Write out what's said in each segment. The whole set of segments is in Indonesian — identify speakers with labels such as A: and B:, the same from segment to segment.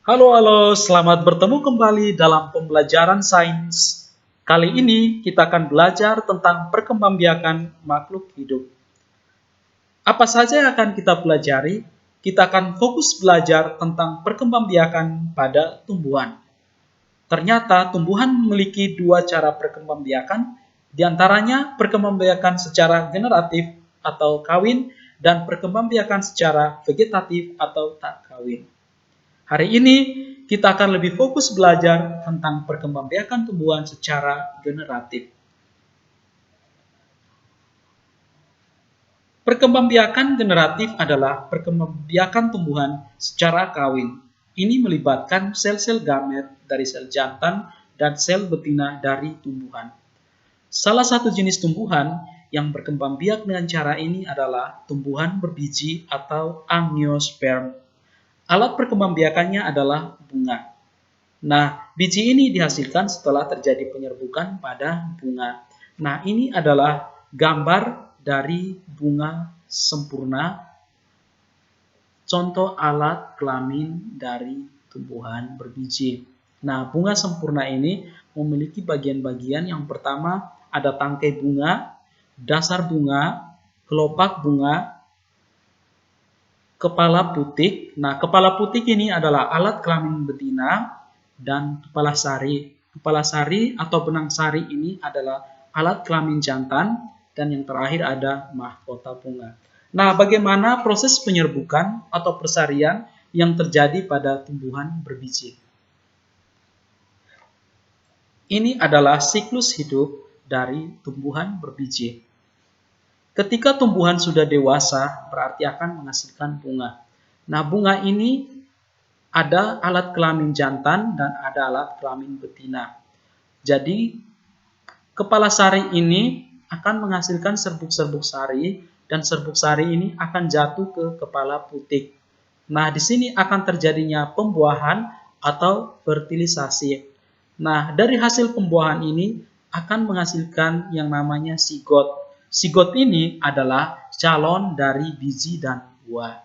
A: Halo, selamat bertemu kembali dalam pembelajaran sains. Kali ini kita akan belajar tentang perkembangbiakan makhluk hidup. Apa saja yang akan kita pelajari? Kita akan fokus belajar tentang perkembangbiakan pada tumbuhan. Ternyata tumbuhan memiliki dua cara perkembangbiakan, di antaranya perkembangbiakan secara generatif atau kawin dan perkembangbiakan secara vegetatif atau tak kawin. Hari ini kita akan lebih fokus belajar tentang perkembangbiakan tumbuhan secara generatif. Perkembangbiakan generatif adalah perkembangbiakan tumbuhan secara kawin. Ini melibatkan sel-sel gamet dari sel jantan dan sel betina dari tumbuhan. Salah satu jenis tumbuhan yang berkembang biak dengan cara ini adalah tumbuhan berbiji atau angiosperm. Alat perkembangbiakannya adalah bunga. Nah, biji ini dihasilkan setelah terjadi penyerbukan pada bunga. Nah, ini adalah gambar dari bunga sempurna, contoh alat kelamin dari tumbuhan berbiji. Nah, bunga sempurna ini memiliki bagian-bagian. Yang pertama ada tangkai bunga, dasar bunga, kelopak bunga, kepala putik. Nah, kepala putik ini adalah alat kelamin betina, dan kepala sari. Kepala sari atau benang sari ini adalah alat kelamin jantan, dan yang terakhir ada mahkota bunga. Nah, bagaimana proses penyerbukan atau persarian yang terjadi pada tumbuhan berbiji? Ini adalah siklus hidup dari tumbuhan berbiji. Ketika tumbuhan sudah dewasa, berarti akan menghasilkan bunga. Nah, bunga ini ada alat kelamin jantan dan ada alat kelamin betina. Jadi, kepala sari ini akan menghasilkan serbuk-serbuk sari, dan serbuk sari ini akan jatuh ke kepala putik. Nah, di sini akan terjadinya pembuahan atau fertilisasi. Nah, dari hasil pembuahan ini akan menghasilkan yang namanya sigot. Sigot ini adalah calon dari biji dan buah.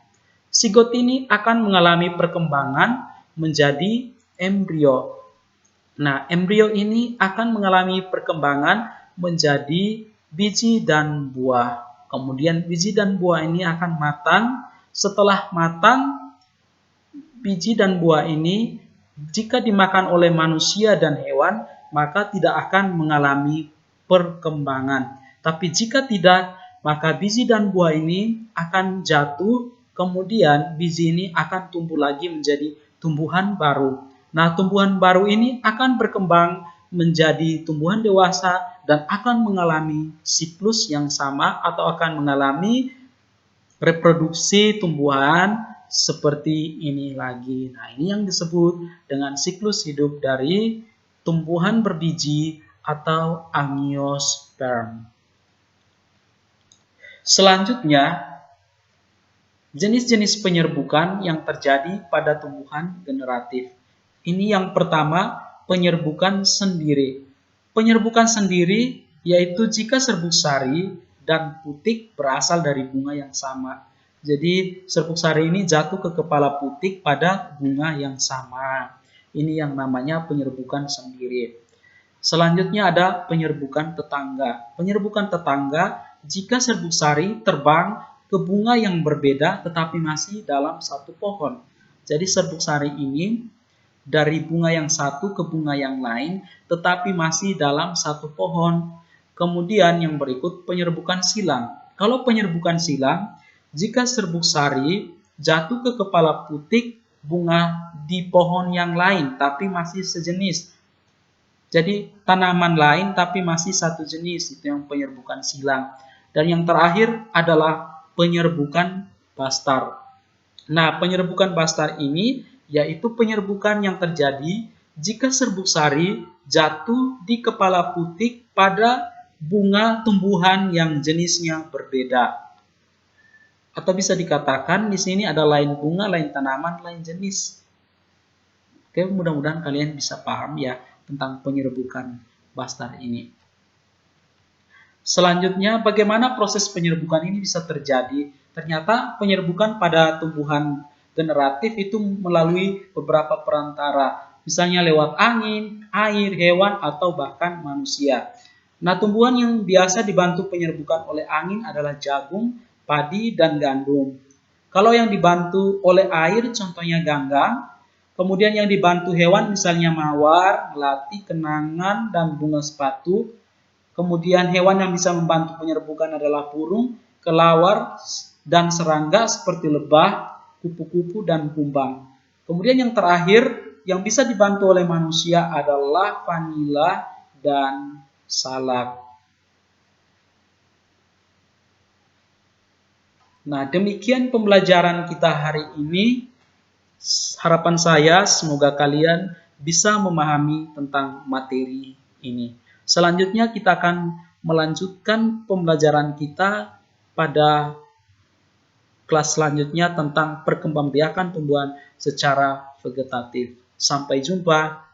A: Sigot ini akan mengalami perkembangan menjadi embrio. Nah, embrio ini akan mengalami perkembangan menjadi biji dan buah. Kemudian biji dan buah ini akan matang. Setelah matang, biji dan buah ini jika dimakan oleh manusia dan hewan, maka tidak akan mengalami perkembangan. Tapi jika tidak, maka biji dan buah ini akan jatuh, kemudian biji ini akan tumbuh lagi menjadi tumbuhan baru. Nah, tumbuhan baru ini akan berkembang menjadi tumbuhan dewasa dan akan mengalami siklus yang sama atau akan mengalami reproduksi tumbuhan seperti ini lagi. Nah, ini yang disebut dengan siklus hidup dari tumbuhan berbiji atau angiosperm. Selanjutnya, jenis-jenis penyerbukan yang terjadi pada tumbuhan generatif. Ini yang pertama, penyerbukan sendiri. Penyerbukan sendiri yaitu jika serbuk sari dan putik berasal dari bunga yang sama. Jadi serbuk sari ini jatuh ke kepala putik pada bunga yang sama. Ini yang namanya penyerbukan sendiri. Selanjutnya ada penyerbukan tetangga. Penyerbukan tetangga jika serbuk sari terbang ke bunga yang berbeda tetapi masih dalam satu pohon. Jadi serbuk sari ini dari bunga yang satu ke bunga yang lain tetapi masih dalam satu pohon. Kemudian yang berikut penyerbukan silang. Kalau penyerbukan silang, jika serbuk sari jatuh ke kepala putik bunga di pohon yang lain tapi masih sejenis. Jadi tanaman lain tapi masih satu jenis, itu yang penyerbukan silang. Dan yang terakhir adalah penyerbukan bastar. Nah, penyerbukan bastar ini yaitu penyerbukan yang terjadi jika serbuk sari jatuh di kepala putik pada bunga tumbuhan yang jenisnya berbeda. Atau bisa dikatakan di sini ada lain bunga, lain tanaman, lain jenis. Oke, mudah-mudahan kalian bisa paham ya tentang penyerbukan bastar ini. Selanjutnya, bagaimana proses penyerbukan ini bisa terjadi? Ternyata penyerbukan pada tumbuhan generatif itu melalui beberapa perantara, misalnya lewat angin, air, hewan, atau bahkan manusia. Nah, tumbuhan yang biasa dibantu penyerbukan oleh angin adalah jagung, padi, dan gandum. Kalau yang dibantu oleh air, contohnya ganggang. Kemudian yang dibantu hewan, misalnya mawar, melati, kenanga, dan bunga sepatu. Kemudian hewan yang bisa membantu penyerbukan adalah burung, kelawar, dan serangga seperti lebah, kupu-kupu, dan kumbang. Kemudian yang terakhir, yang bisa dibantu oleh manusia adalah vanila dan salak. Nah, demikian pembelajaran kita hari ini. Harapan saya semoga kalian bisa memahami tentang materi ini. Selanjutnya kita akan melanjutkan pembelajaran kita pada kelas selanjutnya tentang perkembangbiakan tumbuhan secara vegetatif. Sampai jumpa.